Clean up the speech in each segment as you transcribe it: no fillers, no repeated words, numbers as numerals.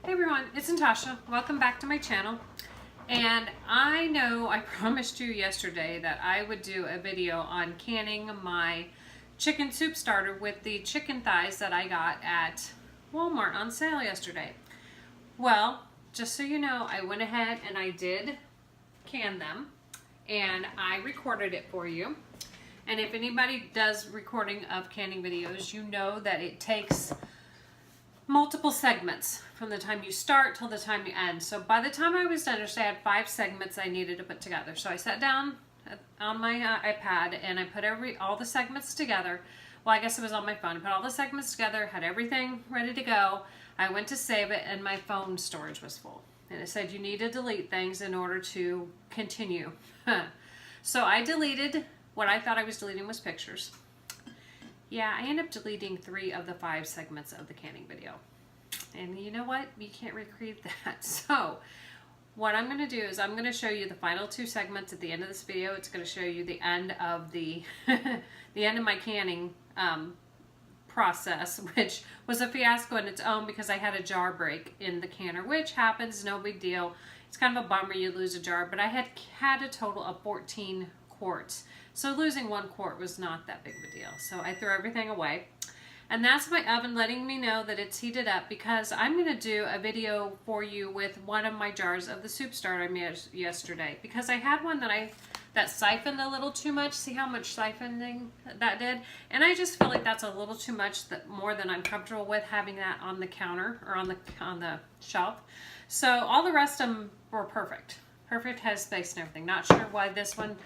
Hey everyone, it's Natasha. Welcome back to my channel. And I know I promised you yesterday that I would do a video on canning my chicken soup starter with the chicken thighs that I got at Walmart on sale yesterday. Well, just so you know, I went ahead and I did can them and I recorded it for you. And if anybody does recording of canning videos, you know that it takes multiple segments from the time you start till the time you end. So by the time I was done, I had 5 segments I needed to put together. So I sat down on my iPad and I put all the segments together. Well, I guess it was on my phone. I put all the segments together, had everything ready to go. I went to save it and my phone storage was full. And it said you need to delete things in order to continue. So I deleted what I thought I was deleting was pictures. Yeah, I ended up deleting 3 of the 5 segments of the canning video. And you know what? You can't recreate that. So what I'm going to do is I'm going to show you the final 2 segments at the end of this video. It's going to show you the end of the end of my canning process, which was a fiasco in its own because I had a jar break in the canner, which happens, no big deal. It's kind of a bummer you lose a jar, but I had a total of 14 quarts. So losing 1 quart was not that big of a deal. So I threw everything away. And that's my oven letting me know that it's heated up because I'm going to do a video for you with one of my jars of the soup starter I made yesterday. Because I had one that siphoned a little too much. See how much siphoning that did? And I just feel like that's a little too much, more than I'm comfortable with having that on the counter or on the shelf. So all the rest of them were perfect. Perfect headspace and everything. Not sure why this one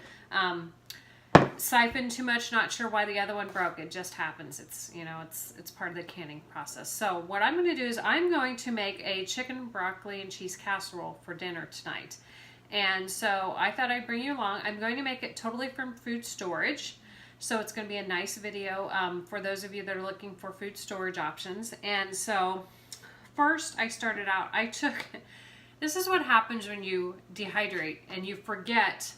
siphoned too much, not sure why the other one broke. It just happens. It's, you know, it's part of the canning process. So what I'm going to do is I'm going to make a chicken, broccoli, and cheese casserole for dinner tonight. And so I thought I'd bring you along. I'm going to make it totally from food storage. So it's going to be a nice video for those of you that are looking for food storage options. And so first I started out, this is what happens when you dehydrate and you forget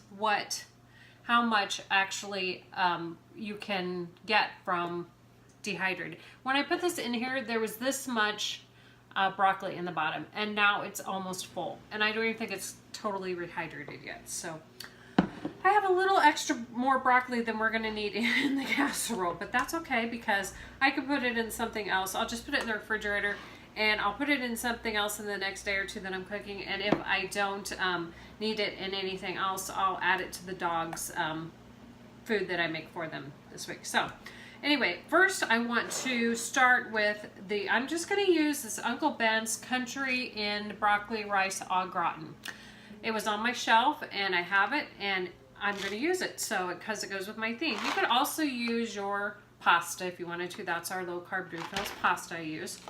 how much actually you can get from dehydrated. When I put this in here, there was this much broccoli in the bottom, and now it's almost full. And I don't even think it's totally rehydrated yet. So I have a little extra more broccoli than we're gonna need in the casserole, but that's okay because I can put it in something else. I'll just put it in the refrigerator and I'll put it in something else in the next day or 2 that I'm cooking. And if I don't need it in anything else, I'll add it to the dogs' food that I make for them this week. So anyway, first I want to start with I'm just going to use this Uncle Ben's Country Inn Broccoli Rice Au Gratin. It was on my shelf and I have it and I'm going to use it because it goes with my theme. You could also use your pasta if you wanted to. That's our low carb Dufil's pasta I use.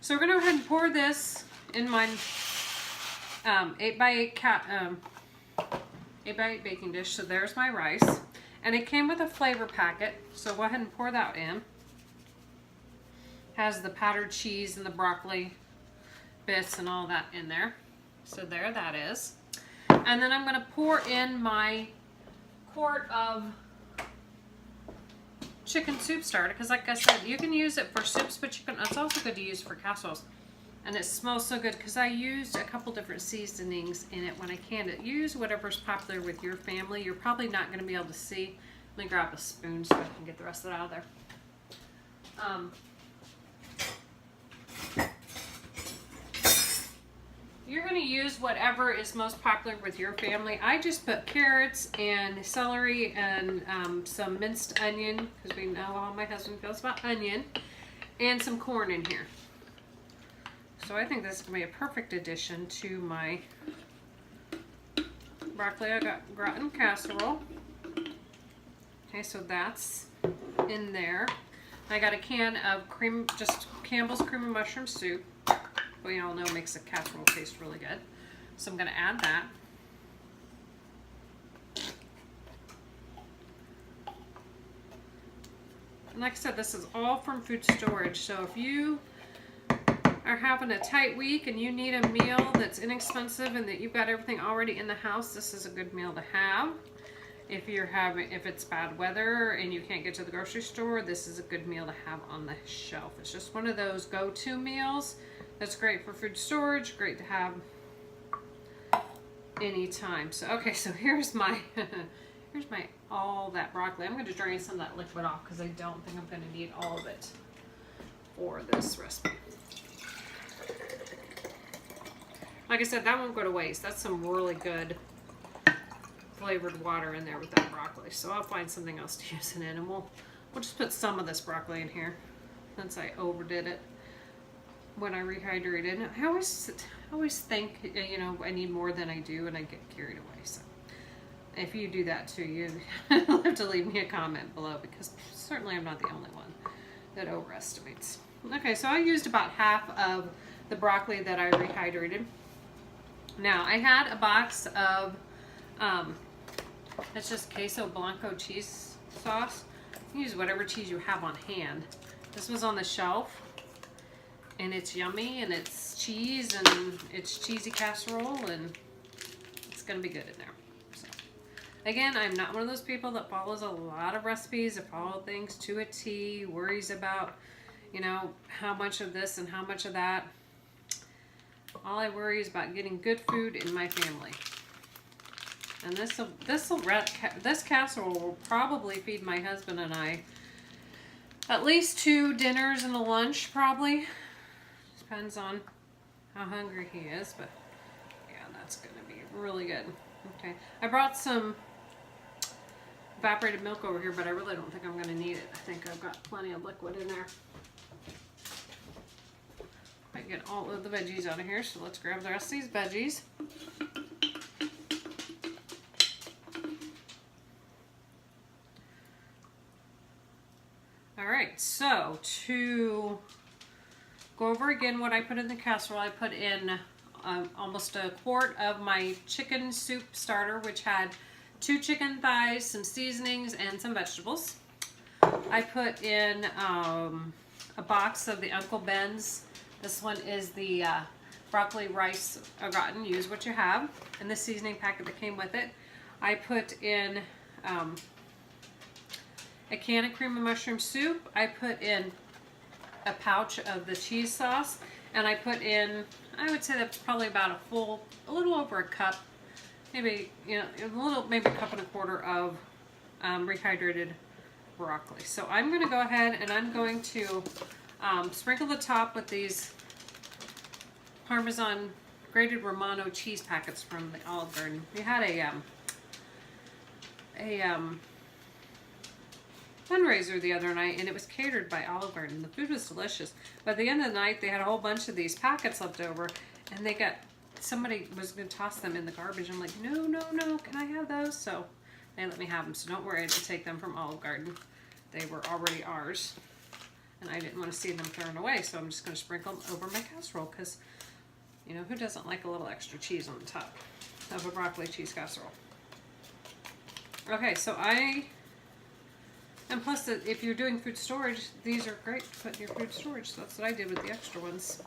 So we're going to go ahead and pour this in my 8x8 baking dish. So there's my rice. And it came with a flavor packet. So go ahead and pour that in. Has the powdered cheese and the broccoli bits and all that in there. So there that is. And then I'm going to pour in my quart of chicken soup starter, because like I said, you can use it for soups, but it's also good to use for casseroles. And it smells so good because I used a couple different seasonings in it when I canned it. Use whatever's popular with your family. You're probably not going to be able to see. Let me grab a spoon so I can get the rest of it out of there. You're going to use whatever is most popular with your family. I just put carrots and celery and some minced onion, because we know how my husband feels about onion, and some corn in here. So I think this is going to be a perfect addition to my broccoli gratin casserole. Okay, so that's in there. I got a can of just Campbell's cream and mushroom soup. We all know makes the casserole taste really good. So I'm going to add that. And like I said, this is all from food storage. So if you are having a tight week and you need a meal that's inexpensive and that you've got everything already in the house, this is a good meal to have. If it's bad weather and you can't get to the grocery store, this is a good meal to have on the shelf. It's just one of those go-to meals That's great for food storage, great to have anytime. So, okay, so here's my, here's my, all that broccoli. I'm going to drain some of that liquid off because I don't think I'm going to need all of it for this recipe. Like I said, that won't go to waste. That's some really good flavored water in there with that broccoli. So I'll find something else to use it in, and we'll just put some of this broccoli in here since I overdid it when I rehydrated. I always think, you know, I need more than I do, and I get carried away. So if you do that too, you have to leave me a comment below, because certainly I'm not the only one that overestimates. Okay, so I used about half of the broccoli that I rehydrated. Now I had a box of it's just queso blanco cheese sauce. You use whatever cheese you have on hand. This was on the shelf, and it's yummy, and it's cheese, and it's cheesy casserole, and it's gonna be good in there. So again, I'm not one of those people that follows a lot of recipes or follow things to a T, worries about, you know, how much of this and how much of that. All I worry is about getting good food in my family. And this casserole will probably feed my husband and I at least 2 dinners and a lunch, probably. Depends on how hungry he is, but yeah, that's gonna be really good. Okay, I brought some evaporated milk over here, but I really don't think I'm gonna need it. I think I've got plenty of liquid in there. I get all of the veggies out of here, so let's grab the rest of these veggies. Alright, so to go over again what I put in the casserole, I put in almost a quart of my chicken soup starter, which had 2 chicken thighs, some seasonings, and some vegetables. I put in a box of the Uncle Ben's. This one is the broccoli rice au gratin. Use what you have. And the seasoning packet that came with it. I put in a can of cream of mushroom soup. I put in a pouch of the cheese sauce, and I put in, I would say that's probably about a little over a cup, maybe, you know, maybe a cup and a quarter of rehydrated broccoli. So I'm going to go ahead and I'm going to sprinkle the top with these Parmesan grated Romano cheese packets from the Olive Garden. We had a fundraiser the other night, and it was catered by Olive Garden. The food was delicious, but at the end of the night they had a whole bunch of these packets left over, and somebody was going to toss them in the garbage. I'm like, no, can I have those? So they let me have them, so don't worry, I didn't take them from Olive Garden. They were already ours, and I didn't want to see them thrown away, so I'm just going to sprinkle them over my casserole, because, you know, who doesn't like a little extra cheese on the top of a broccoli cheese casserole? Okay, so and plus, if you're doing food storage, these are great to put in your food storage. So that's what I did with the extra ones.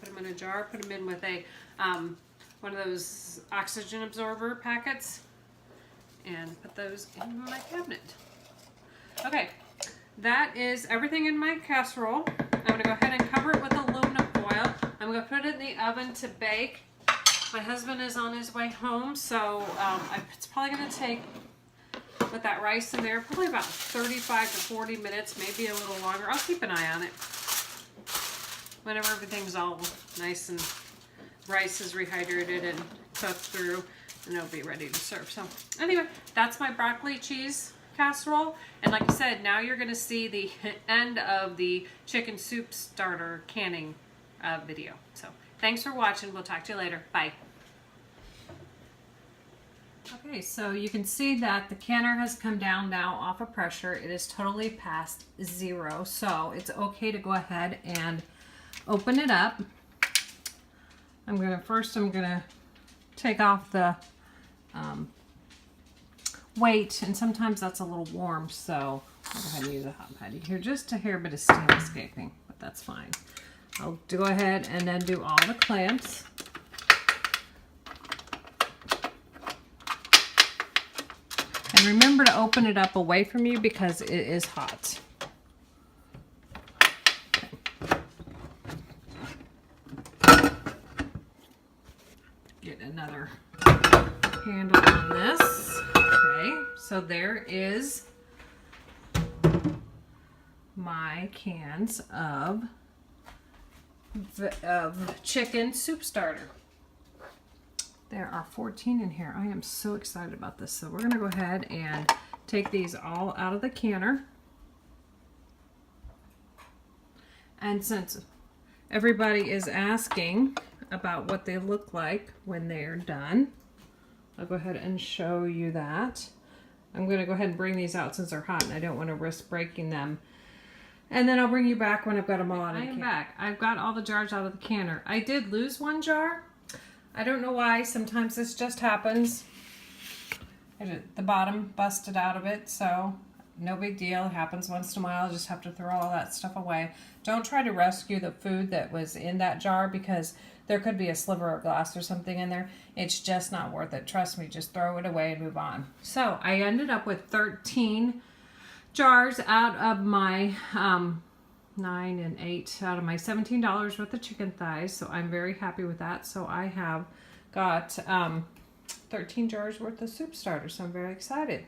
Put them in a jar, put them in with a one of those oxygen absorber packets, and put those in my cabinet. Okay, that is everything in my casserole. I'm going to go ahead and cover it with aluminum foil. I'm going to put it in the oven to bake. My husband is on his way home, so it's probably going to take, with that rice in there, probably about 35 to 40 minutes, maybe a little longer. I'll keep an eye on it. Whenever everything's all nice and rice is rehydrated and cooked through, and it'll be ready to serve. So anyway, that's my broccoli cheese casserole. And like I said, now you're going to see the end of the chicken soup starter canning video. So thanks for watching. We'll talk to you later. Bye. Okay, so you can see that the canner has come down now off of pressure. It is totally past 0, so it's okay to go ahead and open it up. I'm gonna take off the weight, and sometimes that's a little warm, so I'll go ahead and use a hot patty here. Just a hair bit of steam escaping, but that's fine. I'll go ahead and then do all the clamps. And remember to open it up away from you because it is hot. get another handle on this. Okay, so there is my cans of chicken soup starter. There are 14 in here. I am so excited about this. So we're going to go ahead and take these all out of the canner. And since everybody is asking about what they look like when they're done, I'll go ahead and show you that. I'm going to go ahead and bring these out since they're hot and I don't want to risk breaking them. And then I'll bring you back when I've got them all out of the canner. I am back. I've got all the jars out of the canner. I did lose one jar. I don't know why. Sometimes this just happens. The bottom busted out of it, so no big deal. It happens once in a while. I'll just have to throw all that stuff away. Don't try to rescue the food that was in that jar because there could be a sliver of glass or something in there. It's just not worth it. Trust me, just throw it away and move on. So I ended up with 13 jars out of my 9 and 8 out of my $17 worth of chicken thighs. So I'm very happy with that. So I have got 13 jars worth of soup starters. So I'm very excited.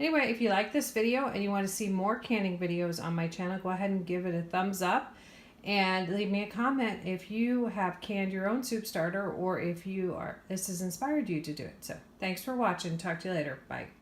Anyway, if you like this video and you want to see more canning videos on my channel, go ahead and give it a thumbs up and leave me a comment if you have canned your own soup starter or if this has inspired you to do it. So thanks for watching. Talk to you later. Bye.